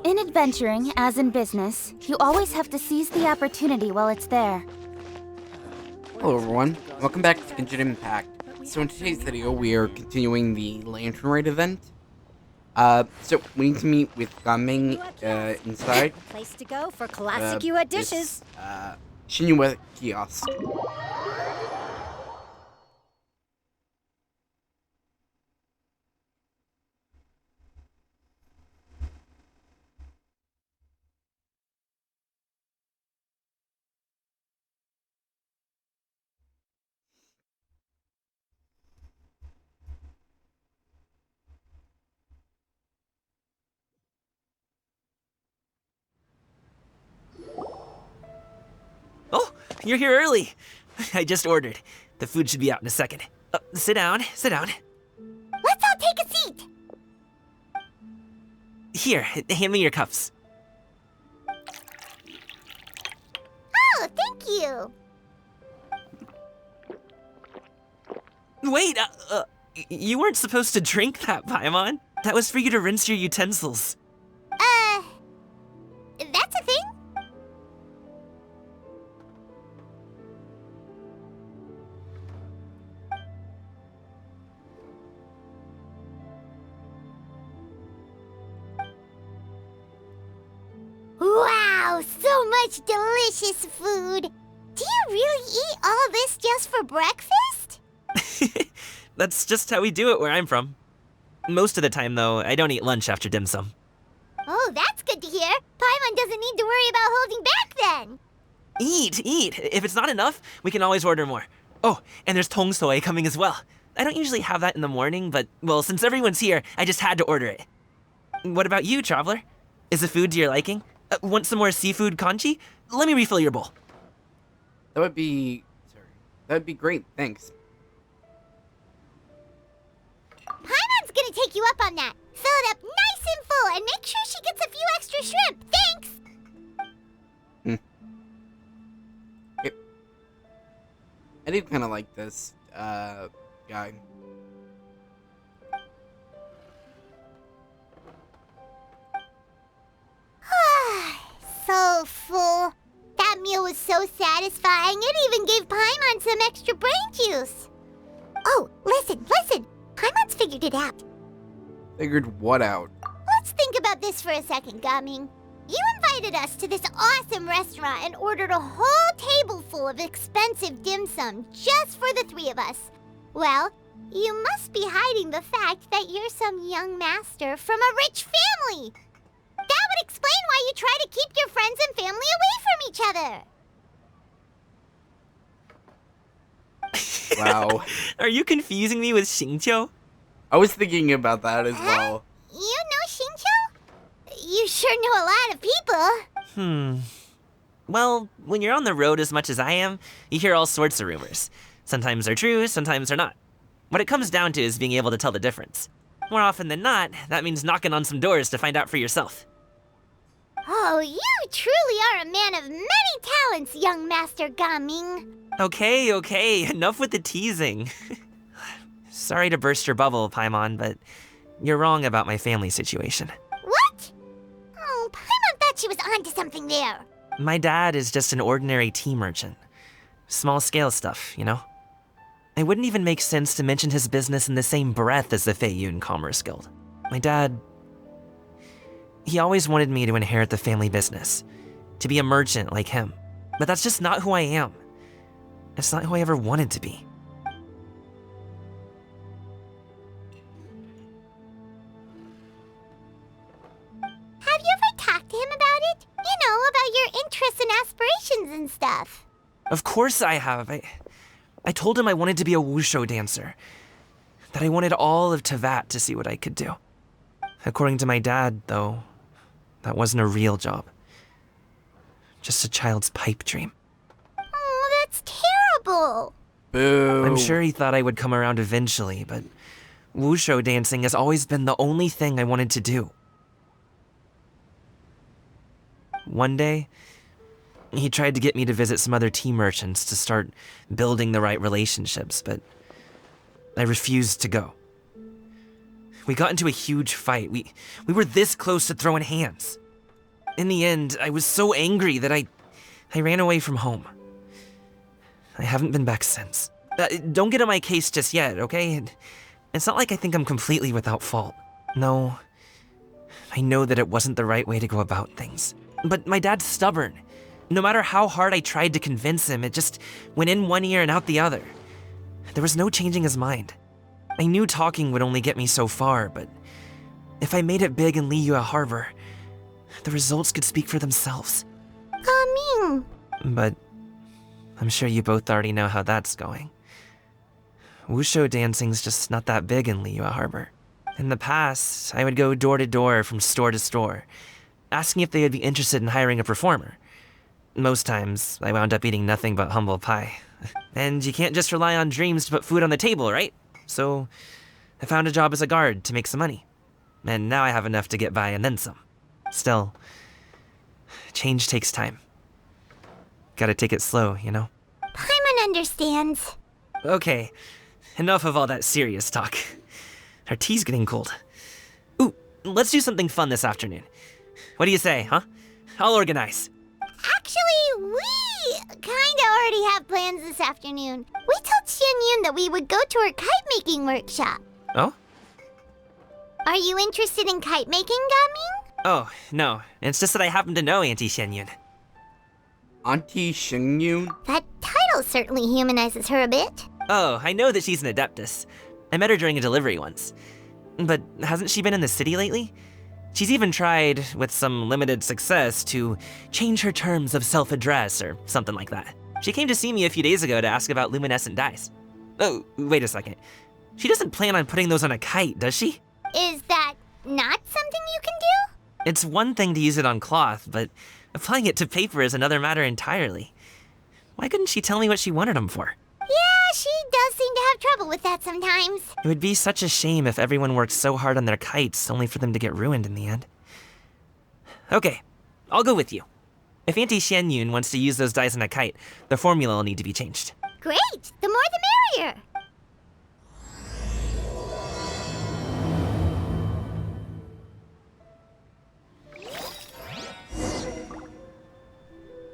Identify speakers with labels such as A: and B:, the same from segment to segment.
A: In adventuring, as in business, you always have to seize the opportunity while it's there.
B: Hello everyone, welcome back to Genshin Impact. So in today's video, we are continuing the Lantern Rite event. So we need to meet with Gaming inside.
C: Place to go for classic Yua dishes.
B: Shinua kiosk.
D: Oh, you're here early. I just ordered. The food should be out in a second. Sit down, sit down.
C: Let's all take a seat.
D: Here, hand me your cups.
C: Oh, thank you.
D: Wait, you weren't supposed to drink that, Paimon. That was for you to rinse your utensils.
C: That's a thing? Wow, so much delicious food. Do you really eat all this just for breakfast?
D: That's just how we do it where I'm from. Most of the time, though, I don't eat lunch after dim sum.
C: Oh, that's good to hear. Paimon doesn't need to worry about holding back then.
D: Eat! If it's not enough, we can always order more. Oh, and there's tong soy coming as well. I don't usually have that in the morning, but, well, since everyone's here, I just had to order it. What about you, traveler? Is the food to your liking? Want some more seafood congee? Let me refill your bowl.
B: That'd be great, thanks.
C: Paimon's gonna take you up on that. Fill it up nice and full and make sure she gets a few extra shrimp. Thanks!
B: Yep. I do kind of like this, guy.
C: So full. That meal was so satisfying, it even gave Paimon some extra brain juice. Oh, listen. Paimon's figured it out.
B: Figured what out?
C: Let's think about this for a second, Gaming. You invited us to this awesome restaurant and ordered a whole table full of expensive dim sum just for the three of us. Well, you must be hiding the fact that you're some young master from a rich family. That would explain why you try to keep your friends and family away from each other.
B: Wow.
D: Are you confusing me with Xingqiu?
B: I was thinking about that as well.
C: You know Xingqiu? You sure know a lot of people.
D: Well, when you're on the road as much as I am, you hear all sorts of rumors. Sometimes they're true, sometimes they're not. What it comes down to is being able to tell the difference. More often than not, that means knocking on some doors to find out for yourself.
C: Oh, you truly are a man of many talents, young Master Gaming.
D: Okay, enough with the teasing. Sorry to burst your bubble, Paimon, but you're wrong about my family situation.
C: What? Oh, Paimon thought she was onto something there.
D: My dad is just an ordinary tea merchant. Small scale stuff, you know? It wouldn't even make sense to mention his business in the same breath as the Feiyun Commerce Guild. My dad... he always wanted me to inherit the family business, to be a merchant like him. But that's just not who I am. It's not who I ever wanted to be.
C: Have you ever talked to him about it? You know, about your interests and aspirations and stuff.
D: Of course I have. I told him I wanted to be a wushu dancer. That I wanted all of Tevat to see what I could do. According to my dad, though, that wasn't a real job. Just a child's pipe dream.
C: Oh, that's terrible.
B: Boo.
D: I'm sure he thought I would come around eventually, but wushu dancing has always been the only thing I wanted to do. One day, he tried to get me to visit some other tea merchants to start building the right relationships, but I refused to go. We got into a huge fight. We were this close to throwing hands. In the end, I was so angry that I ran away from home. I haven't been back since. Don't get on my case just yet, okay? It's not like I think I'm completely without fault. No, I know that it wasn't the right way to go about things. But my dad's stubborn. No matter how hard I tried to convince him, it just went in one ear and out the other. There was no changing his mind. I knew talking would only get me so far, but if I made it big in Liyue Harbor, the results could speak for themselves.
C: Gaming.
D: But I'm sure you both already know how that's going. Wushu dancing's just not that big in Liyue Harbor. In the past, I would go door to door from store to store, asking if they would be interested in hiring a performer. Most times, I wound up eating nothing but humble pie. And you can't just rely on dreams to put food on the table, right? So, I found a job as a guard to make some money. And now I have enough to get by and then some. Still, change takes time. Gotta take it slow, you know?
C: Paimon understands.
D: Okay, enough of all that serious talk. Our tea's getting cold. Ooh, let's do something fun this afternoon. What do you say, huh? I'll organize.
C: Actually, we kinda already have plans this afternoon. We told Xianyun that we would go to her kite-making workshop.
D: Oh?
C: Are you interested in kite-making, Gaming?
D: Oh, no. It's just that I happen to know Auntie Xianyun.
B: Auntie Xingyun?
C: That title certainly humanizes her a bit.
D: Oh, I know that she's an adeptus. I met her during a delivery once. But hasn't she been in the city lately? She's even tried, with some limited success, to change her terms of self-address or something like that. She came to see me a few days ago to ask about luminescent dyes. Oh, wait a second. She doesn't plan on putting those on a kite, does she?
C: Is that not something you can do?
D: It's one thing to use it on cloth, but applying it to paper is another matter entirely. Why couldn't she tell me what she wanted them for?
C: Yeah, she does seem to have trouble with that sometimes.
D: It would be such a shame if everyone worked so hard on their kites only for them to get ruined in the end. Okay, I'll go with you. If Auntie Xianyun wants to use those dyes on a kite, the formula will need to be changed.
C: Great! The more the merrier!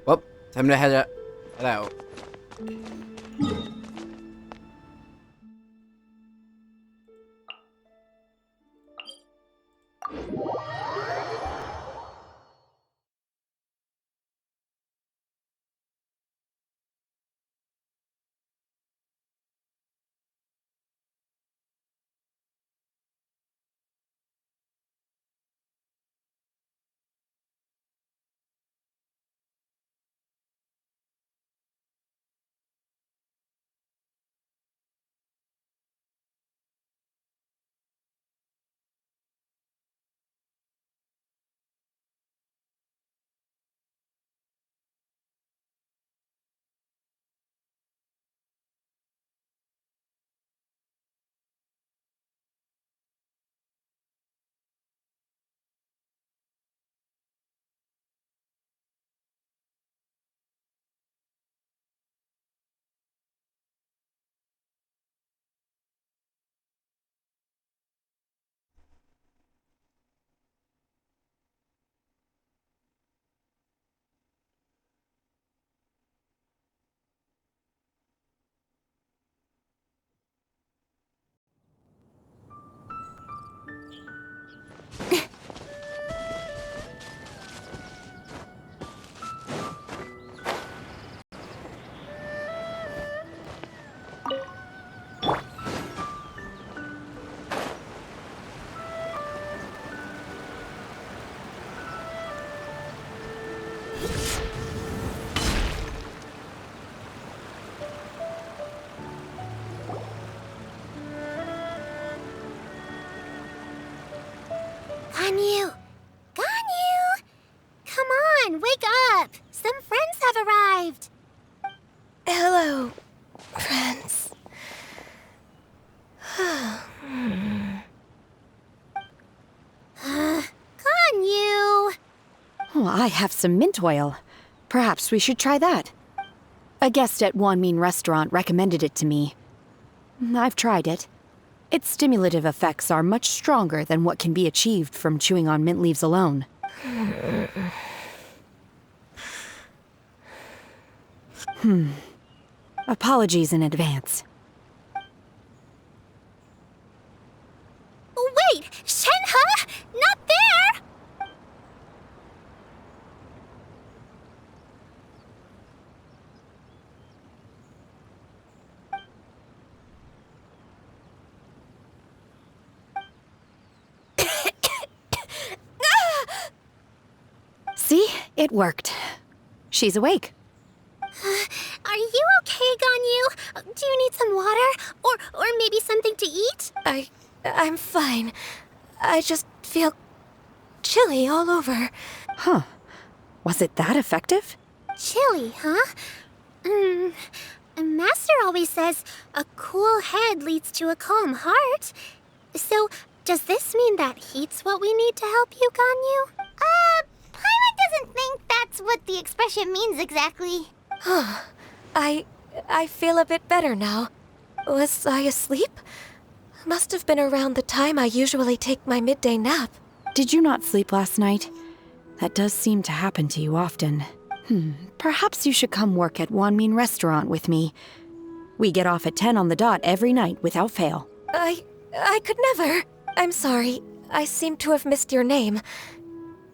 B: Well, time to head out.
C: Ganyu! Ganyu! Come on, wake up! Some friends have arrived!
E: Hello, friends.
C: Ganyu!
E: Oh, I have some mint oil. Perhaps we should try that. A guest at Wanmin Restaurant recommended it to me. I've tried it. Its stimulative effects are much stronger than what can be achieved from chewing on mint leaves alone. Apologies in advance.
C: Wait! Shenhe? Not there!
E: See? It worked. She's awake.
C: Are you okay, Ganyu? Do you need some water? Or maybe something to eat?
F: I'm fine. I just feel chilly all over.
E: Huh. Was it that effective?
C: Chilly, huh? Master always says a cool head leads to a calm heart. So, does this mean that heat's what we need to help you, Ganyu? Paimon doesn't think that's what the expression means exactly.
F: I feel a bit better now. Was I asleep? Must have been around the time I usually take my midday nap.
E: Did you not sleep last night? That does seem to happen to you often. Perhaps you should come work at Wanmin Restaurant with me. We get off at 10 on the dot every night without fail.
F: I could never. I'm sorry. I seem to have missed your name.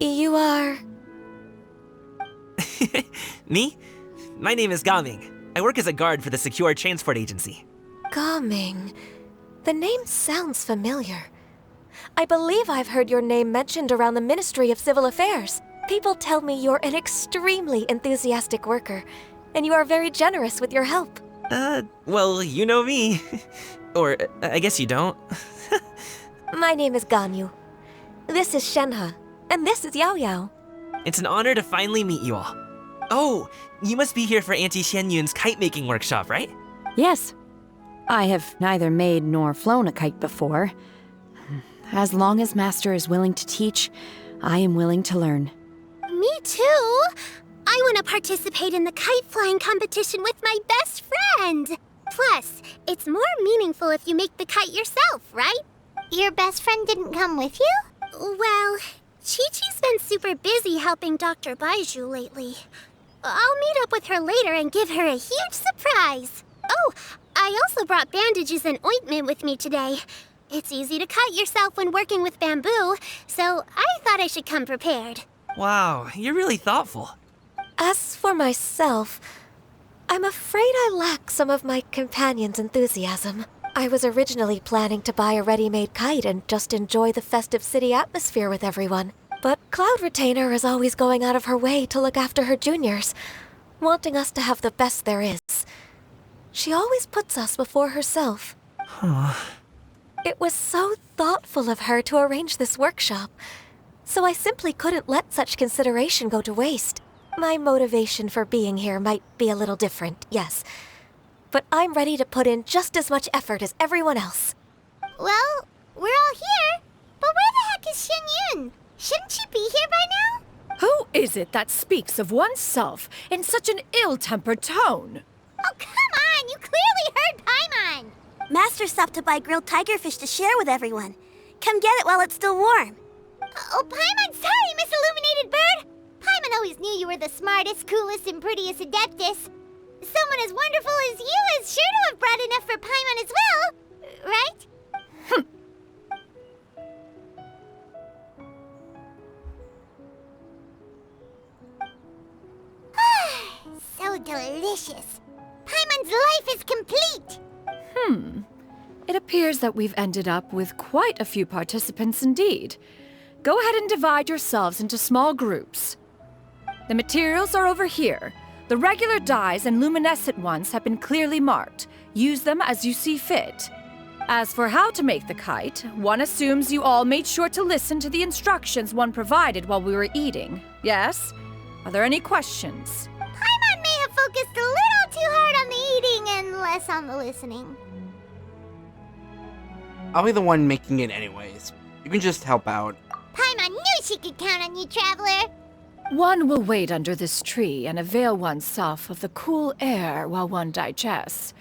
F: You are...
D: Me? My name is Gaming. I work as a guard for the Secure Transport Agency.
F: Gaming. The name sounds familiar. I believe I've heard your name mentioned around the Ministry of Civil Affairs. People tell me you're an extremely enthusiastic worker, and you are very generous with your help.
D: Well, you know me. Or, I guess you don't.
F: My name is Ganyu. This is Shenhe, and this is Yao Yao.
D: It's an honor to finally meet you all. Oh, you must be here for Auntie Xianyun's kite-making workshop, right?
E: Yes. I have neither made nor flown a kite before. As long as Master is willing to teach, I am willing to learn.
C: Me too. I want to participate in the kite flying competition with my best friend. Plus, it's more meaningful if you make the kite yourself, right? Your best friend didn't come with you? Well, Chi-Chi's been super busy helping Dr. Baiju lately. I'll meet up with her later and give her a huge surprise. Oh, I also brought bandages and ointment with me today. It's easy to cut yourself when working with bamboo, so I thought I should come prepared.
D: Wow, you're really thoughtful.
F: As for myself, I'm afraid I lack some of my companion's enthusiasm. I was originally planning to buy a ready-made kite and just enjoy the festive city atmosphere with everyone. But Cloud Retainer is always going out of her way to look after her juniors, wanting us to have the best there is. She always puts us before herself. It was so thoughtful of her to arrange this workshop, so I simply couldn't let such consideration go to waste. My motivation for being here might be a little different, yes, but I'm ready to put in just as much effort as everyone else.
C: Well, we're all here, but where the heck is Xianyun? Shouldn't she be here by now?
G: Who is it that speaks of oneself in such an ill-tempered tone?
C: Oh, come on! You clearly heard Paimon!
H: Master stopped to buy grilled tigerfish to share with everyone. Come get it while it's still warm.
C: Oh, Paimon, sorry, Miss Illuminated Bird! Paimon always knew you were the smartest, coolest, and prettiest Adeptus. Someone as wonderful as you is sure to have brought enough for Paimon as well, right? So delicious. Paimon's life is complete.
G: It appears that we've ended up with quite a few participants indeed. Go ahead and divide yourselves into small groups. The materials are over here. The regular dyes and luminescent ones have been clearly marked. Use them as you see fit. As for how to make the kite, one assumes you all made sure to listen to the instructions one provided while we were eating. Yes? Are there any questions?
C: Paimon may have focused a little too hard on the eating and less on the listening.
B: I'll be the one making it anyways. You can just help out.
C: Paimon knew she could count on you, Traveler.
G: One will wait under this tree and avail oneself of the cool air while one digests.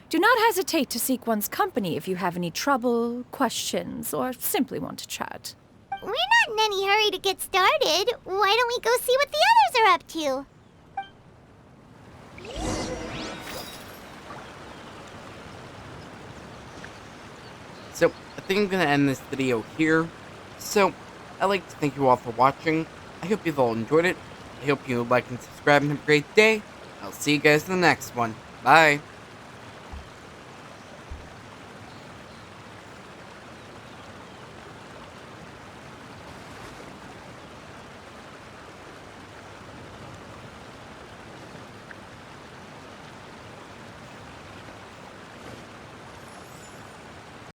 G: Do not hesitate to seek one's company if you have any trouble, questions, or simply want to chat.
C: We're not in any hurry to get started. Why don't we go see what the others are up to?
B: So, I think I'm going to end this video here. So, I'd like to thank you all for watching. I hope you've all enjoyed it. I hope you like and subscribe and have a great day. I'll see you guys in the next one. Bye.